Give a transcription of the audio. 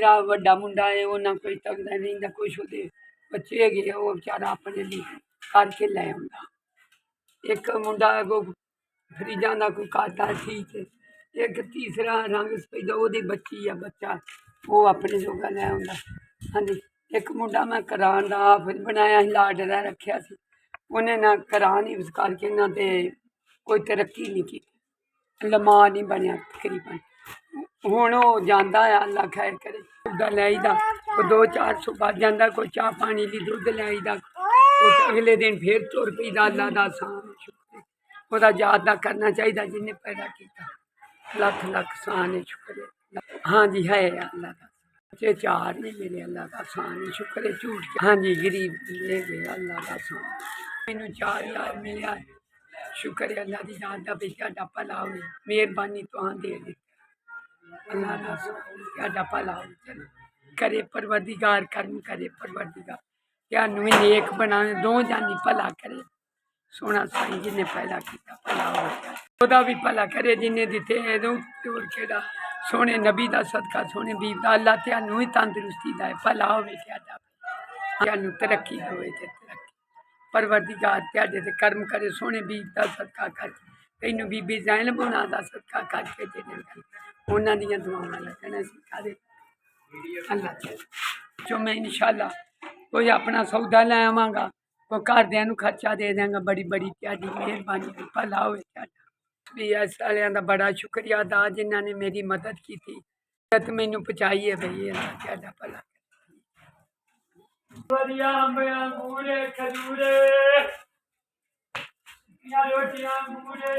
मेरा वड्डा मुंडा है उन्हें कोई तकदा नहीं कुछ वो बच्चे है वो बेचारा अपने लिए करके लै आंदा। एक मुंडा वो फ्रिजा का कोई करता ठीक है। एक तीसरा रंग सफेदा वो बच्ची है बच्चा वो अपने जोगा लै आंदा। हाँ जी एक मुंडा मैं करान का आप बनाया लाडला रखा सी उन्हें ना करान ही उस करके ना तो कोई तरक्की नहीं की लमा नहीं बनया तकरीबन हुण वो जाता है अल्लाह खैर करे दुद्ध लै आईदा कोई 200-400 बच जाता कोई चाह पानी ली दुद्ध लै आईदा अगले दिन फिर तुर पीदा अल्लाह का आसान शुक्र वह याद ना करना चाहिए जिन्हें पैदा किया लख लख सान है शुक्र है। हाँ जी है अल्लाह का बच्चे 4 नहीं मेरे अल्लाह का आसान है शुक्र है झूठ हाँ जी गरीब ले गए अल्लाह का आसान मैनू 4000 मिले शुक्र है अल्लाह की जान का भी क्या भला हो मेहरबानी तो दे दी अल्लाह का क्या भला हो चलो करे परवरदिगार कर्म करे परवरदिगार क्या भी नेक बनावे दो जानी भला करे सोना साई जिन्हें पैदा किया भला हो ओदा भी भला करे जिन्हें दिते होर केड़ा सोने नबी का सदका सोने बीब का अल्लाह त्यानू ही तंदुरुस्ती दे भला हो त्यानू तरक्की होवे ते तरक्की परवरदिगार त्याडे ते कर्म करे सोने बीब का सदका कर तैनू बीबी ज़ैनब होना दा सदका करके तेरे उन्हां दियां दुआवां लगना सिखा दे अल्लाह जो मैं इंशाअल्लाह कोई अपना सौदा लै आवांगा कोई घरदियां नू खर्चा दे देंगा बड़ी बड़ी त्याडी मेहरबानी भला होवे त्याडा भी इस वालियां दा बड़ा शुक्रिया अदा जिन्हां ने मेरी मदद की थी मैनू पहुँचाई है भई अल्लाह त्याडा भला बढ़िया अंगूरे खजूरे रोटियां अंगूरे